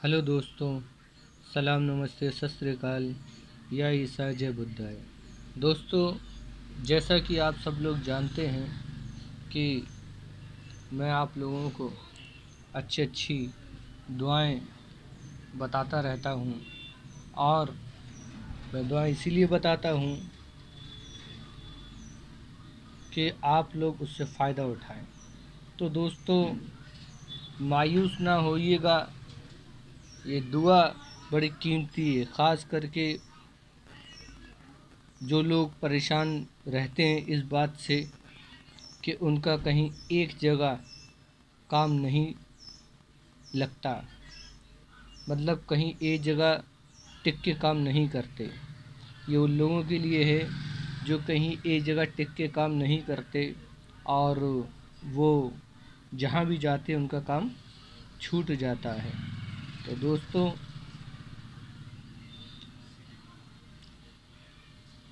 Hello दोस्तों, सलाम नमस्ते सत श्री अकाल। या ईसा जय बुद्धाय। दोस्तों, जैसा कि आप सब लोग जानते हैं कि मैं आप लोगों को अच्छी अच्छी दुआएं बताता रहता हूं, और मैं दुआएं इसीलिए बताता हूं कि आप लोग उससे फ़ायदा उठाएं। तो दोस्तों, मायूस ना होइएगा, ये दुआ बड़ी कीमती है। ख़ास करके जो लोग परेशान रहते हैं इस बात से कि उनका कहीं एक जगह काम नहीं लगता, मतलब कहीं एक जगह टिक के काम नहीं करते। ये उन लोगों के लिए है जो कहीं एक जगह टिक के काम नहीं करते और वो जहाँ भी जाते उनका काम छूट जाता है। तो दोस्तों,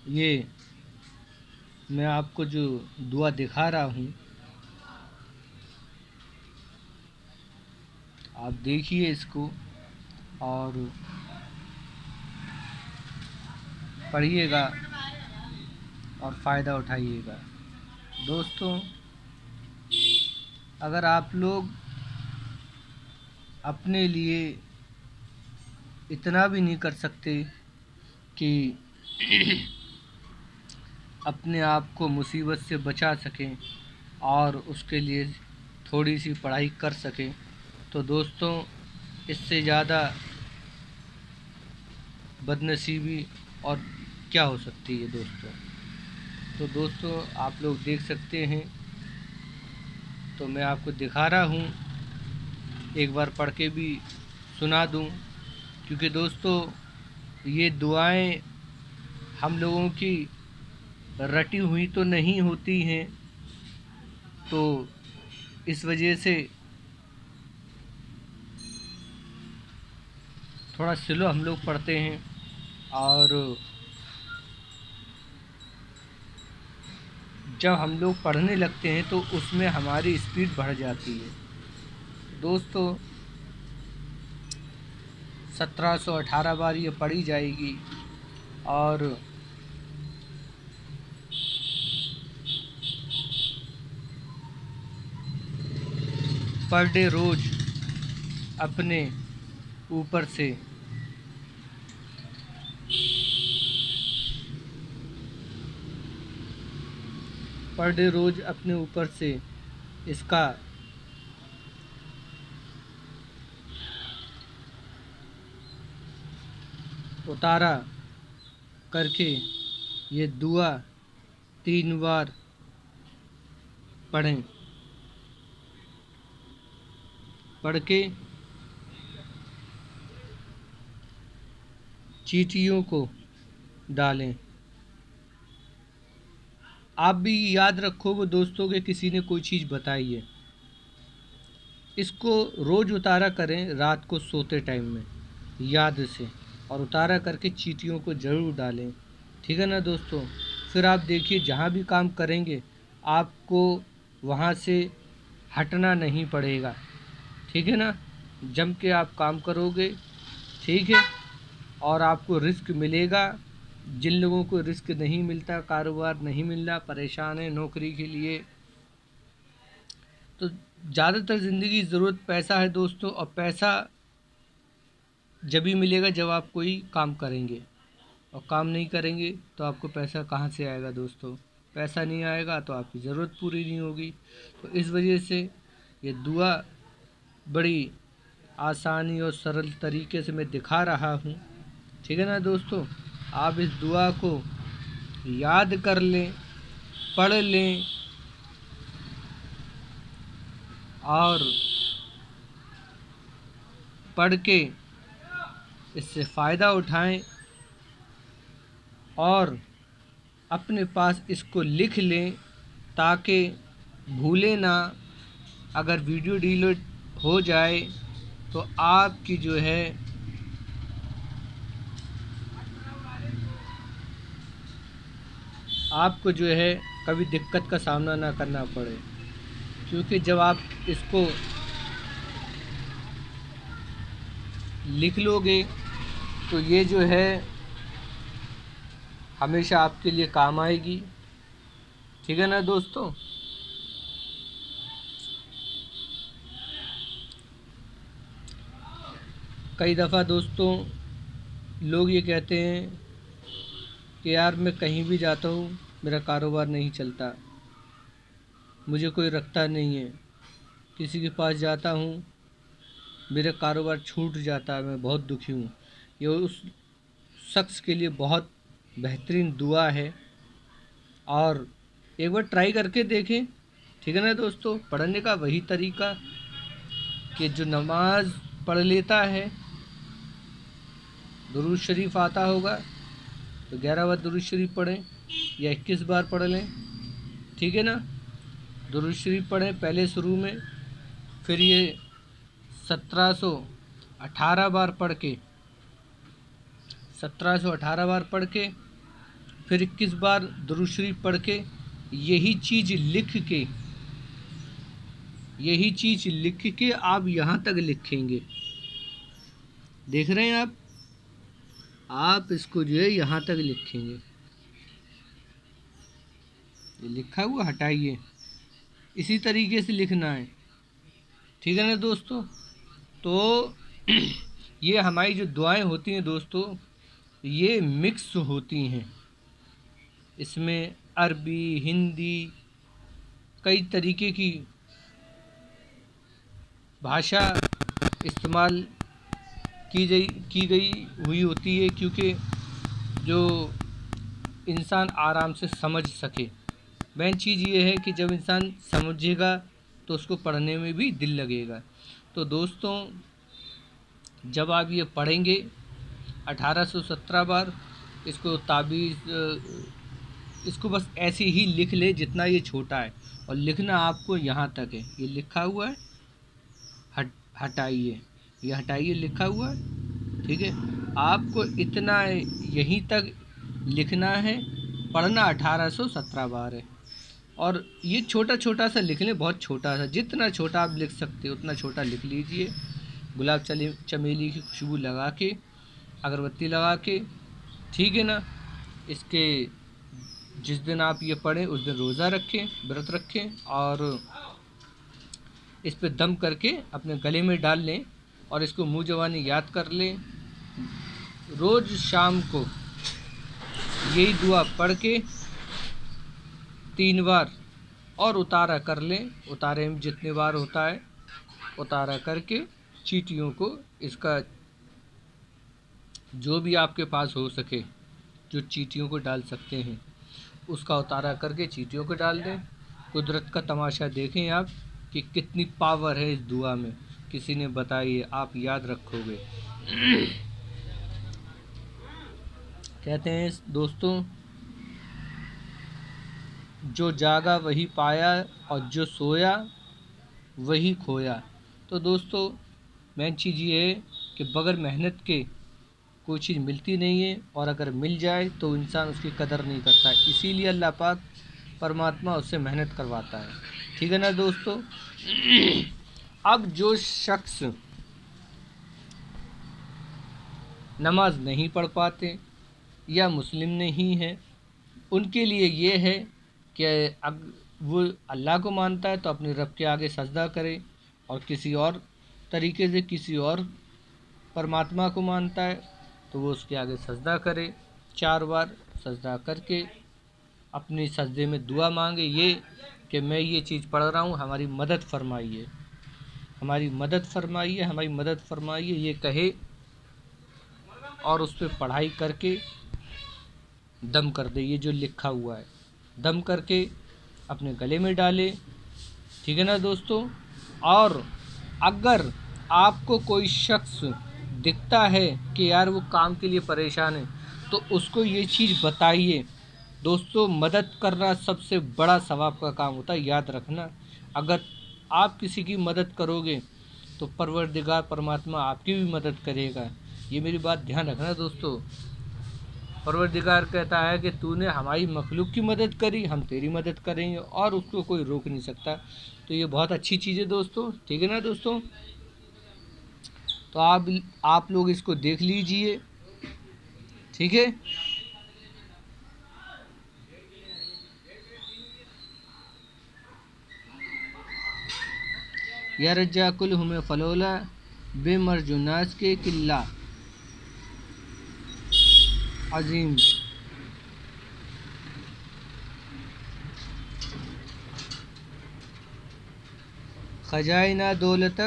ये मैं आपको जो दुआ दिखा रहा हूँ, आप देखिए इसको और पढ़िएगा और फ़ायदा उठाइएगा। दोस्तों, अगर आप लोग अपने लिए इतना भी नहीं कर सकते कि अपने आप को मुसीबत से बचा सकें और उसके लिए थोड़ी सी पढ़ाई कर सकें, तो दोस्तों इससे ज़्यादा बदनसीबी और क्या हो सकती है दोस्तों। तो दोस्तों, आप लोग देख सकते हैं, तो मैं आपको दिखा रहा हूँ, एक बार पढ़ के भी सुना दूँ, क्योंकि दोस्तों ये दुआएं हम लोगों की रटी हुई तो नहीं होती हैं, तो इस वजह से थोड़ा स्लो हम लोग पढ़ते हैं और जब हम लोग पढ़ने लगते हैं तो उसमें हमारी स्पीड बढ़ जाती है। दोस्तों 1718 बार ये पढ़ी जाएगी और पर डे रोज़ अपने ऊपर से पर डे रोज़ अपने ऊपर से इसका उतारा करके ये दुआ 3 बार पढ़ें। पढ़ के चींटियों को डालें। आप भी याद रखोगे दोस्तों कि किसी ने कोई चीज़ बताई है, इसको रोज़ उतारा करें रात को सोते टाइम में याद से, और उतारा करके चींटियों को ज़रूर डालें। ठीक है ना दोस्तों। फिर आप देखिए, जहाँ भी काम करेंगे आपको वहाँ से हटना नहीं पड़ेगा। ठीक है ना। जम के आप काम करोगे, ठीक है, और आपको रिस्क मिलेगा। जिन लोगों को रिस्क नहीं मिलता, कारोबार नहीं मिल रहा, परेशान है नौकरी के लिए, तो ज़्यादातर ज़िंदगी की ज़रूरत पैसा है दोस्तों, और पैसा जब ही मिलेगा जब आप कोई काम करेंगे, और काम नहीं करेंगे तो आपको पैसा कहाँ से आएगा दोस्तों। पैसा नहीं आएगा तो आपकी ज़रूरत पूरी नहीं होगी। तो इस वजह से ये दुआ बड़ी आसानी और सरल तरीके से मैं दिखा रहा हूँ। ठीक है ना दोस्तों। आप इस दुआ को याद कर लें, पढ़ लें और पढ़ के इससे फ़ायदा उठाएं और अपने पास इसको लिख लें ताकि भूलें ना। अगर वीडियो डिलीट हो जाए तो आपकी जो है आपको जो है कभी दिक्कत का सामना ना करना पड़े, क्योंकि जब आप इसको लिख लोगे तो ये जो है हमेशा आपके लिए काम आएगी। ठीक है ना दोस्तों। कई दफ़ा दोस्तों लोग ये कहते हैं कि यार मैं कहीं भी जाता हूँ मेरा कारोबार नहीं चलता, मुझे कोई रखता नहीं है, किसी के पास जाता हूँ मेरा कारोबार छूट जाता है, मैं बहुत दुखी हूँ। ये उस शख्स के लिए बहुत बेहतरीन दुआ है और एक बार ट्राई करके देखें। ठीक है ना दोस्तों। पढ़ने का वही तरीका कि जो नमाज पढ़ लेता है, दुरूद शरीफ आता होगा तो 11 बार दुरूद शरीफ पढ़ें या 21 बार पढ़ लें। ठीक है ना। दुरूद शरीफ पढ़ें पहले शुरू में, फिर ये 1718 बार पढ़ के 1718 बार पढ़ के फिर 21 बार दुरूद शरीफ पढ़ के यही चीज़ लिख के आप यहाँ तक लिखेंगे। देख रहे हैं आप इसको जो है यहाँ तक लिखेंगे। ये लिखा हुआ हटाइए, इसी तरीके से लिखना है। ठीक है ना दोस्तों। तो ये हमारी जो दुआएं होती हैं दोस्तों, ये मिक्स होती हैं। इसमें अरबी, हिंदी, कई तरीके की भाषा इस्तेमाल की गई हुई होती है, क्योंकि जो इंसान आराम से समझ सके। मेन चीज़ ये है कि जब इंसान समझेगा तो उसको पढ़ने में भी दिल लगेगा। तो दोस्तों जब आप ये पढ़ेंगे 1817 बार, इसको इसको बस ऐसे ही लिख ले जितना ये छोटा है, और लिखना आपको यहाँ तक है। ये लिखा हुआ है, हटाइए, ये हटाइए लिखा हुआ है। ठीक है, आपको इतना यहीं तक लिखना है। पढ़ना 1817 बार है, और ये छोटा छोटा सा लिख लें, बहुत छोटा सा, जितना छोटा आप लिख सकते हो उतना छोटा लिख लीजिए। गुलाब चमेली की खुशबू लगा के, अगरबत्ती लगा के। ठीक है ना। इसके जिस दिन आप ये पढ़ें उस दिन रोज़ा रखें, व्रत रखें, और इस पे दम करके अपने गले में डाल लें और इसको मुँह ज़बानी याद कर लें। रोज़ शाम को यही दुआ पढ़ के 3 बार और उतारा कर लें। उतारे में जितने बार होता है उतारा करके चींटियों को, इसका जो भी आपके पास हो सके जो चींटियों को डाल सकते हैं उसका उतारा करके चींटियों को डाल दें। कुदरत का तमाशा देखें आप कि कितनी पावर है इस दुआ में। किसी ने बताई है, आप याद रखोगे। कहते हैं दोस्तों, जो जागा वही पाया और जो सोया वही खोया। तो दोस्तों मेन चीज़ ये है कि बगैर मेहनत के कोई चीज़ मिलती नहीं है, और अगर मिल जाए तो इंसान उसकी कदर नहीं करता। इसीलिए अल्लाह पाक परमात्मा उससे मेहनत करवाता है। ठीक है ना दोस्तों। अब जो शख्स नमाज नहीं पढ़ पाते या मुस्लिम नहीं है, उनके लिए ये है कि अब वो अल्लाह को मानता है तो अपने रब के आगे सजदा करे, और किसी और तरीके से किसी और परमात्मा को मानता है तो वो उसके आगे सजदा करे। 4 बार सजदा करके अपनी सजदे में दुआ मांगे, ये कि मैं ये चीज़ पढ़ रहा हूँ, हमारी मदद फरमाइए, हमारी मदद फरमाइए, हमारी मदद फरमाइए, ये कहे, और उस पर पढ़ाई करके दम कर दे। ये जो लिखा हुआ है दम करके अपने गले में डाले। ठीक है ना दोस्तों। और अगर आपको कोई शख्स दिखता है कि यार वो काम के लिए परेशान है तो उसको ये चीज़ बताइए। दोस्तों मदद करना सबसे बड़ा सवाब का काम होता है, याद रखना। अगर आप किसी की मदद करोगे तो परवरदिगार परमात्मा आपकी भी मदद करेगा। ये मेरी बात ध्यान रखना दोस्तों। परवरदिगार कहता है कि तूने हमारी मखलूक की मदद करी, हम तेरी मदद करेंगे, और उसको कोई रोक नहीं सकता। तो ये बहुत अच्छी चीज़ है दोस्तों। ठीक है ना दोस्तों। तो आप लोग इसको देख लीजिए, ठीक है। यरजा कुल हुमे फलोला बेमरजुनास के किल्ला अजीम। खजाइना दौलत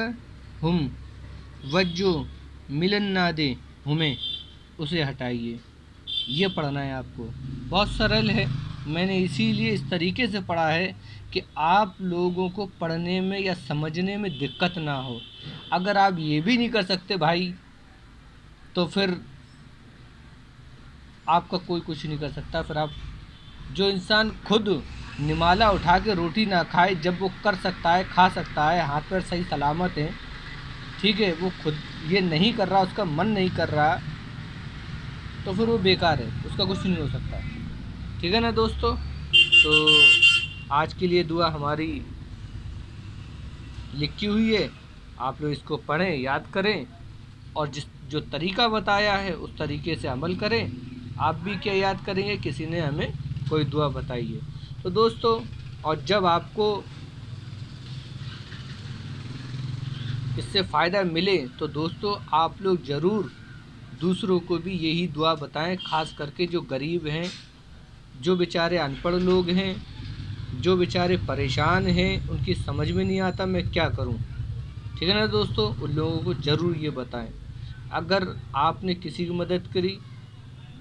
हम वज्जो मिलन ना दे हमें, उसे हटाइए। ये पढ़ना है आपको, बहुत सरल है। मैंने इसीलिए इस तरीके से पढ़ा है कि आप लोगों को पढ़ने में या समझने में दिक्कत ना हो। अगर आप ये भी नहीं कर सकते भाई, तो फिर आपका कोई कुछ नहीं कर सकता। फिर आप, जो इंसान खुद निमाला उठा के रोटी ना खाए, जब वो कर सकता है, खा सकता है, हाथ पैर सही सलामत है, ठीक है, वो खुद ये नहीं कर रहा, उसका मन नहीं कर रहा, तो फिर वो बेकार है, उसका कुछ नहीं हो सकता। ठीक है ना दोस्तों। तो आज के लिए दुआ हमारी लिखी हुई है, आप लोग इसको पढ़ें, याद करें, और जो तरीका बताया है उस तरीके से अमल करें। आप भी क्या याद करेंगे, किसी ने हमें कोई दुआ बताई है। तो दोस्तों, और जब आपको इससे फ़ायदा मिले तो दोस्तों आप लोग ज़रूर दूसरों को भी यही दुआ बताएं, ख़ास करके जो गरीब हैं, जो बेचारे अनपढ़ लोग हैं, जो बेचारे परेशान हैं, उनकी समझ में नहीं आता मैं क्या करूं। ठीक है ना दोस्तों, उन लोगों को ज़रूर ये बताएं। अगर आपने किसी की मदद करी,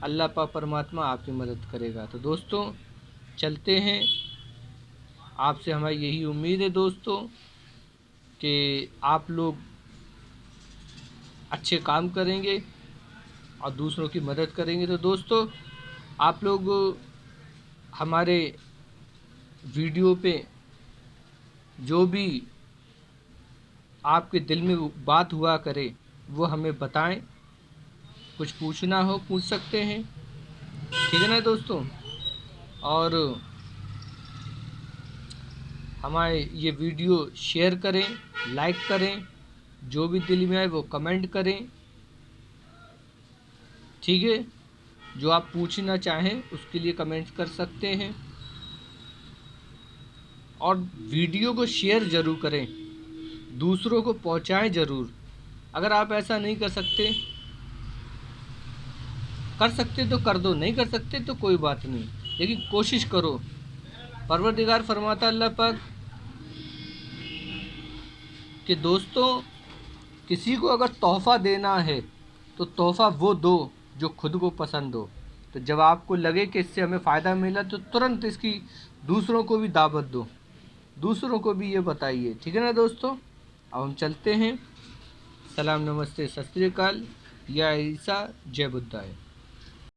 अल्लाह पाक परमात्मा आपकी मदद करेगा। तो दोस्तों चलते हैं, आपसे हमारी यही उम्मीद है दोस्तों कि आप लोग अच्छे काम करेंगे और दूसरों की मदद करेंगे। तो दोस्तों आप लोग हमारे वीडियो पे जो भी आपके दिल में बात हुआ करे वो हमें बताएं, कुछ पूछना हो पूछ सकते हैं, ठीक है ना दोस्तों। और हमारे ये वीडियो शेयर करें, लाइक करें, जो भी दिल में आए वो कमेंट करें, ठीक है। जो आप पूछना चाहें उसके लिए कमेंट कर सकते हैं, और वीडियो को शेयर ज़रूर करें, दूसरों को पहुंचाएं ज़रूर। अगर आप ऐसा नहीं कर सकते तो कर दो, नहीं कर सकते तो कोई बात नहीं, लेकिन कोशिश करो। परवरदिगार फरमाता अल्लाह पाक कि दोस्तों किसी को अगर तोहफ़ा देना है तो तोहफ़ा वो दो जो खुद को पसंद हो। तो जब आपको लगे कि इससे हमें फ़ायदा मिला तो तुरंत इसकी दूसरों को भी दावत दो, दूसरों को भी ये बताइए, ठीक है ना दोस्तों। अब हम चलते हैं। सलाम, नमस्ते, सत श्री अकाल, या ईसा, जय बुद्धाय।